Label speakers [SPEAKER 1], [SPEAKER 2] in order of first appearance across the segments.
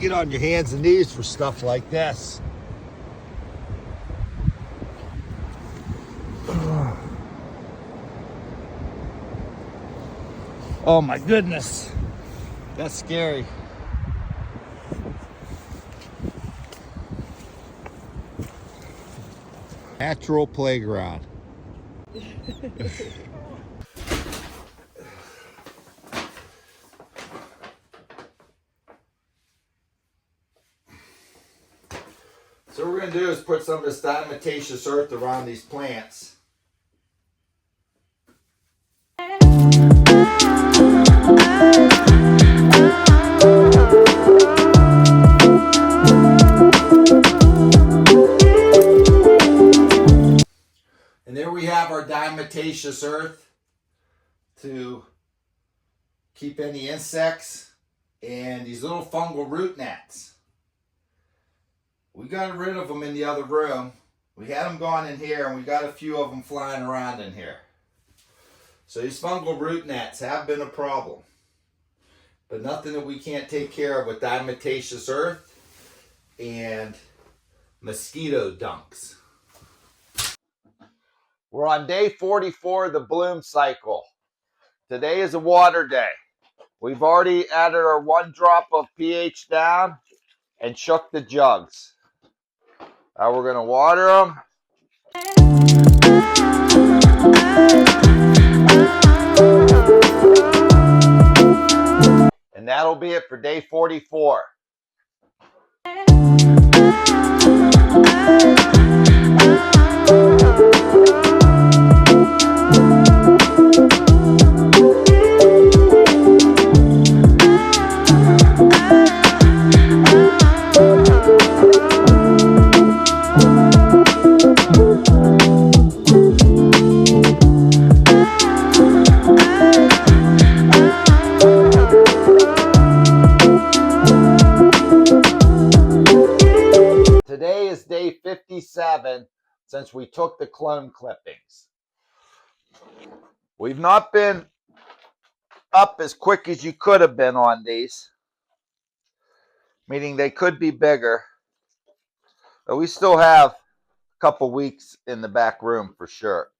[SPEAKER 1] get on your hands and knees for stuff like this. Oh my goodness, that's scary. Natural playground. So what we're going to do is put some of this diatomaceous earth around these plants. And there we have our diatomaceous earth to keep any insects and these little fungal root gnats. We got rid of them in the other room. We had them gone in here, and we got a few of them flying around in here. So these fungal root gnats have been a problem, but nothing that we can't take care of with diatomaceous earth and mosquito dunks. We're on day 44 of the bloom cycle. Today is a water day. We've already added our 1 drop of pH down and shook the jugs. Now we're going to water them. And that'll be it for day 44. Today is day 57 since we took the clone clippings. We've not been up as quick as you could have been on these, meaning they could be bigger, but we still have a couple weeks in the back room for sure.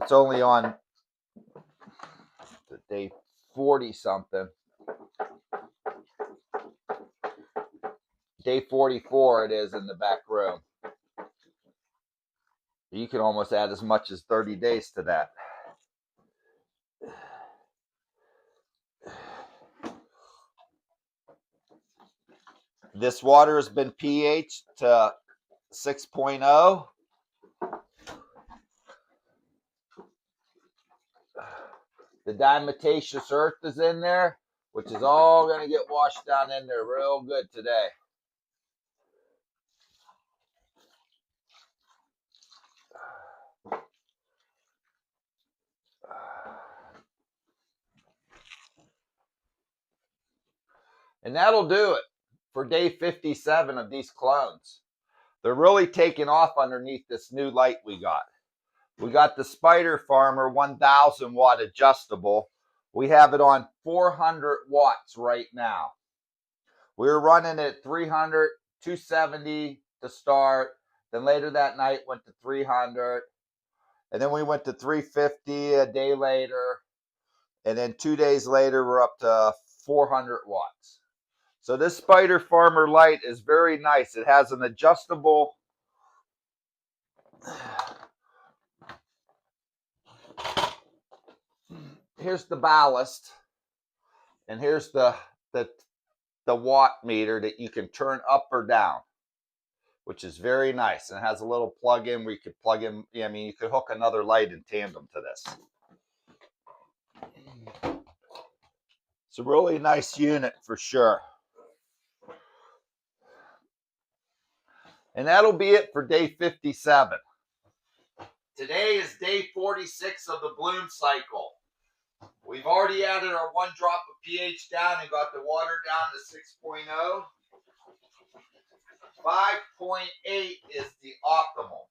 [SPEAKER 1] It's only on the day 40 something. Day 44 it is in the back room. You can almost add as much as 30 days to that. This water has been pH to 6.0. The diatomaceous earth is in there, which is all going to get washed down in there real good today. And that'll do it for day 57 of these clones. They're really taking off underneath this new light we got. We got the Spider Farmer 1000 watt adjustable. We have it on 400 watts right now. We're running at 300, 270 to start. Then later that night went to 300. And then we went to 350 a day later. And then 2 days later, we're up to 400 watts. So this Spider Farmer light is very nice. It has an adjustable here's the ballast, and here's the watt meter that you can turn up or down, which is very nice. And it has a little plug-in where you could plug in, I mean, you could hook another light in tandem to this. It's a really nice unit for sure. And that'll be it for day 57. Today is day 46 of the bloom cycle. We've already added our 1 drop of pH down and got the water down to 6.0. 5.8 is the optimal.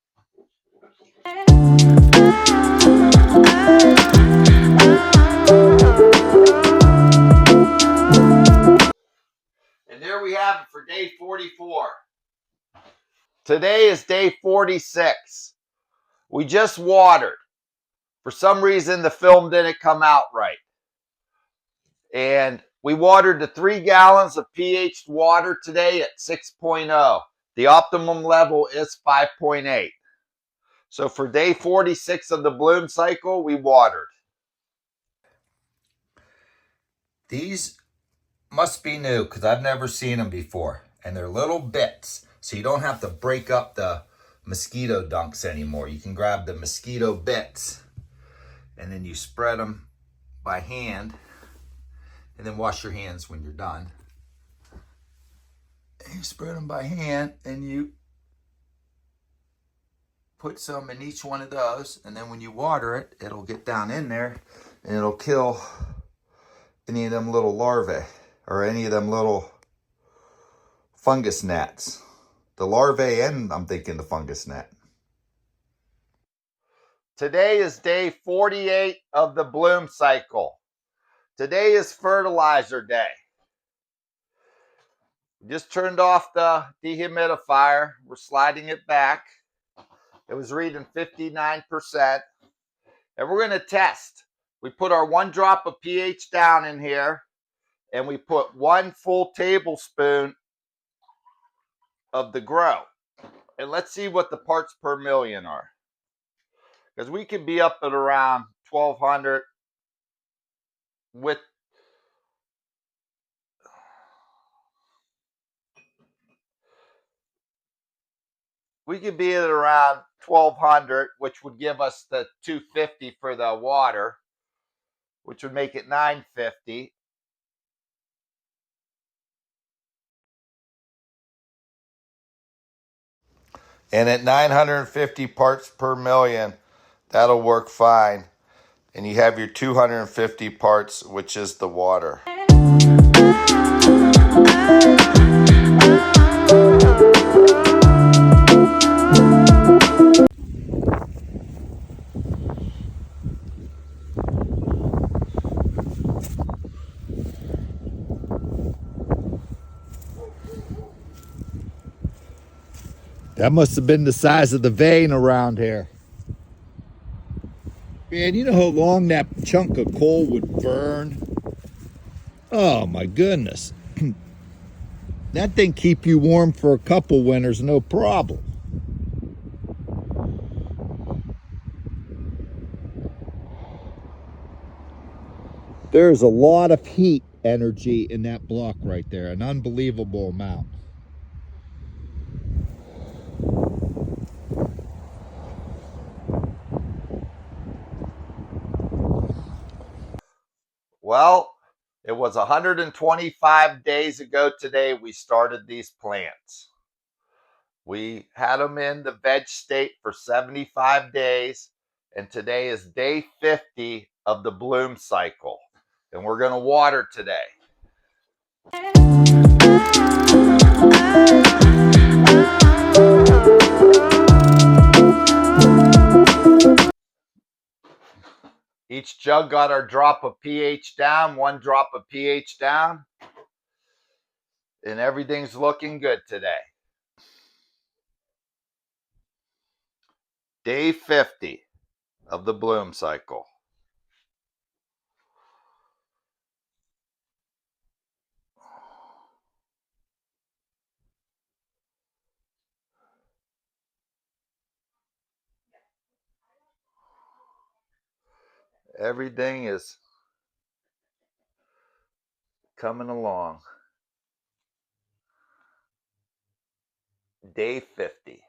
[SPEAKER 1] And there Today is day 46. We just watered. For some reason, the film didn't come out right. And we watered the 3 gallons of pH water today at 6.0. The optimum level is 5.8. So for day 46 of the bloom cycle, we watered. These must be new because I've never seen them before. And they're little bits. So you don't have to break up the mosquito dunks anymore. You can grab the mosquito bits and then you spread them by hand. And then wash your hands when you're done. And you spread them by hand and you put some in each one of those. And then when you water it, it'll get down in there and it'll kill any of them little larvae or any of them little fungus gnats. The larvae and I'm thinking the fungus gnat. Today is day 48 of the bloom cycle. Today is fertilizer day. Just turned off the dehumidifier. We're sliding it back. It was reading 59%. And we're going to test. We put our 1 drop of pH down in here. And we put 1 full tablespoon of the grow. And let's see what the parts per million are. Because we could be up at around 1,200 with we could be at around 1,200, which would give us the 250 for the water, which would make it 950. And at 950 parts per million, that'll work fine. And you have your 250 parts, which is the water. That must have been the size of the vein around here. Man, you know how long that chunk of coal would burn? Oh my goodness. That thing keep you warm for a couple winters, no problem. There's a lot of heat energy in that block right there, an unbelievable amount. Well, it was 125 days ago today we started these plants. We had them in the veg state for 75 days, and today is day 50 of the bloom cycle. And we're going to water today. Each jug got our drop of pH down, 1 drop of pH down, and everything's looking good today. Day 50 of the bloom cycle. Everything is coming along. Day 50.